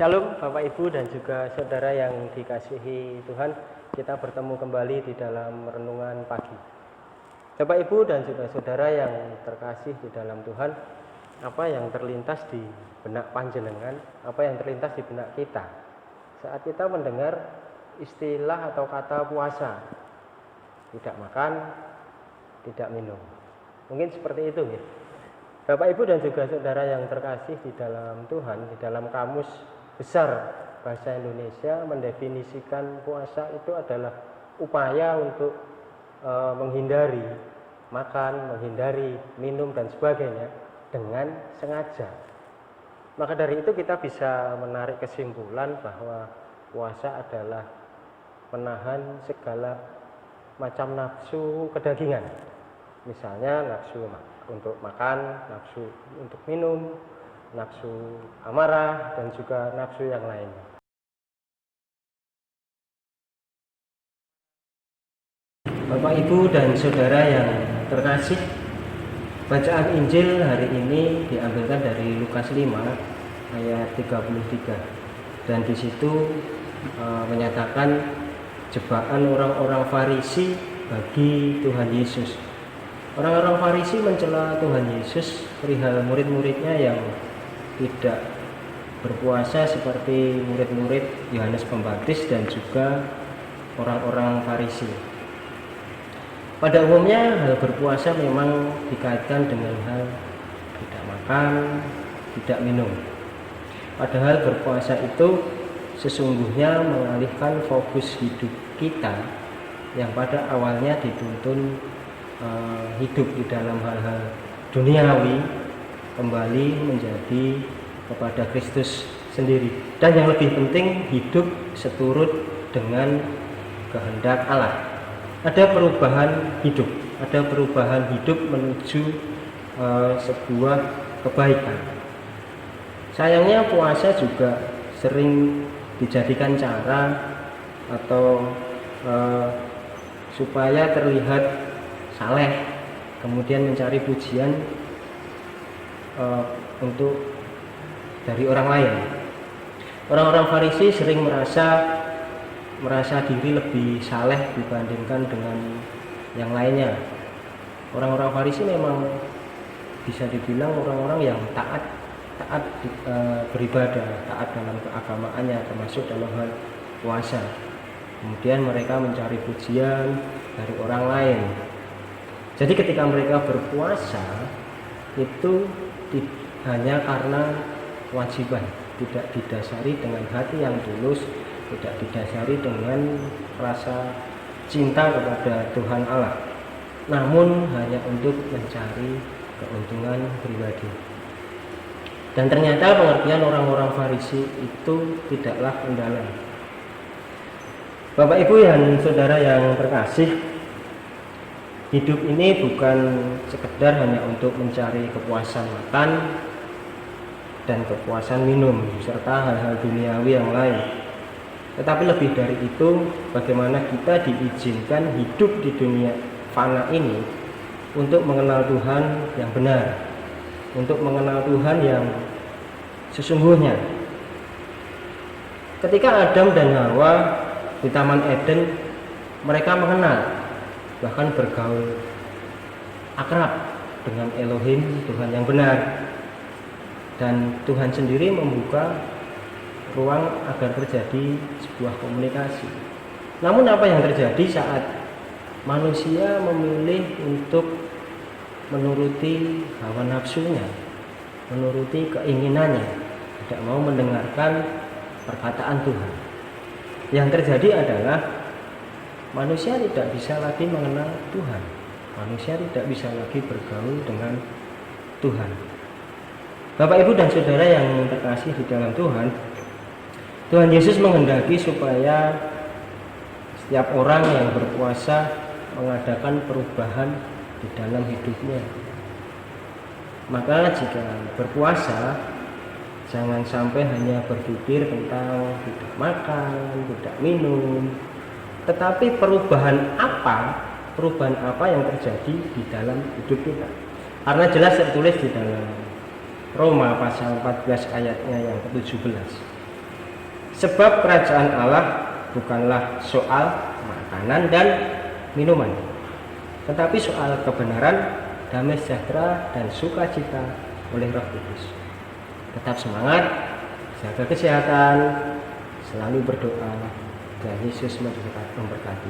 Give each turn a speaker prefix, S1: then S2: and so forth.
S1: Shalom Bapak Ibu dan juga saudara yang dikasihi Tuhan. Kita bertemu kembali di dalam renungan pagi. Bapak Ibu dan juga saudara yang terkasih di dalam Tuhan, apa yang terlintas di benak panjenengan, apa yang terlintas di benak kita saat kita mendengar istilah atau kata puasa? Tidak makan, tidak minum. Mungkin seperti itu ya. Bapak Ibu dan juga saudara yang terkasih di dalam Tuhan, di dalam kamus besar bahasa Indonesia mendefinisikan puasa itu adalah upaya untuk menghindari makan, menghindari minum dan sebagainya dengan sengaja. Maka dari itu kita bisa menarik kesimpulan bahwa puasa adalah menahan segala macam nafsu kedagingan. Misalnya nafsu untuk makan, nafsu untuk minum, nafsu amarah, dan juga nafsu yang lainnya. Bapak, Ibu, dan saudara yang terkasih, bacaan Injil hari ini diambilkan dari Lukas 5 ayat 33. Dan di situ menyatakan jebakan orang-orang Farisi bagi Tuhan Yesus. Orang-orang Farisi mencela Tuhan Yesus perihal murid-muridnya yang tidak berpuasa seperti murid-murid Yohanes Pembaptis dan juga orang-orang Farisi. Pada umumnya hal berpuasa memang dikaitkan dengan hal tidak makan, tidak minum. Padahal berpuasa itu sesungguhnya mengalihkan fokus hidup kita yang pada awalnya dituntun hidup di dalam hal-hal duniawi kembali menjadi kepada Kristus sendiri, dan yang lebih penting hidup seturut dengan kehendak Allah. Ada perubahan hidup menuju sebuah kebaikan. Sayangnya puasa juga sering dijadikan cara atau supaya terlihat saleh, kemudian mencari pujian untuk dari orang lain. Orang-orang Farisi sering merasa diri lebih saleh dibandingkan dengan yang lainnya. Orang-orang Farisi memang bisa dibilang orang-orang yang taat beribadah, taat dalam keagamaannya, termasuk dalam hal puasa. Kemudian mereka mencari pujian dari orang lain. Jadi ketika mereka berpuasa itu hanya karena kewajiban, tidak didasari dengan hati yang tulus, tidak didasari dengan rasa cinta kepada Tuhan Allah, namun hanya untuk mencari keuntungan pribadi. Dan ternyata pengertian orang-orang Farisi itu tidaklah mendalam. Bapak, Ibu, dan saudara yang terkasih, hidup ini bukan sekedar hanya untuk mencari kepuasan makan dan kepuasan minum serta hal-hal duniawi yang lain. Tetapi lebih dari itu, bagaimana kita diizinkan hidup di dunia fana ini untuk mengenal Tuhan yang benar, untuk mengenal Tuhan yang sesungguhnya. Ketika Adam dan Hawa di Taman Eden, mereka mengenal, bahkan bergaul akrab dengan Elohim, Tuhan yang benar. Dan Tuhan sendiri membuka ruang agar terjadi sebuah komunikasi. Namun apa yang terjadi saat manusia memilih untuk menuruti hawa nafsunya, menuruti keinginannya, tidak mau mendengarkan perkataan Tuhan? Yang terjadi adalah manusia tidak bisa lagi mengenal Tuhan. Manusia tidak bisa lagi bergaul dengan Tuhan. Bapak, Ibu, dan saudara yang terkasih di dalam Tuhan, Tuhan Yesus menghendaki supaya setiap orang yang berpuasa mengadakan perubahan di dalam hidupnya. Maka jika berpuasa, jangan sampai hanya berpikir tentang tidak makan, tidak minum, tetapi perubahan apa yang terjadi di dalam hidup kita. Karena jelas tertulis di dalam Roma pasal 14 ayatnya yang ke-17. Sebab kerajaan Allah bukanlah soal makanan dan minuman, tetapi soal kebenaran, damai sejahtera, dan sukacita oleh Roh Kudus. Tetap semangat, jaga kesehatan, selalu berdoa, dan Yesus memberkati.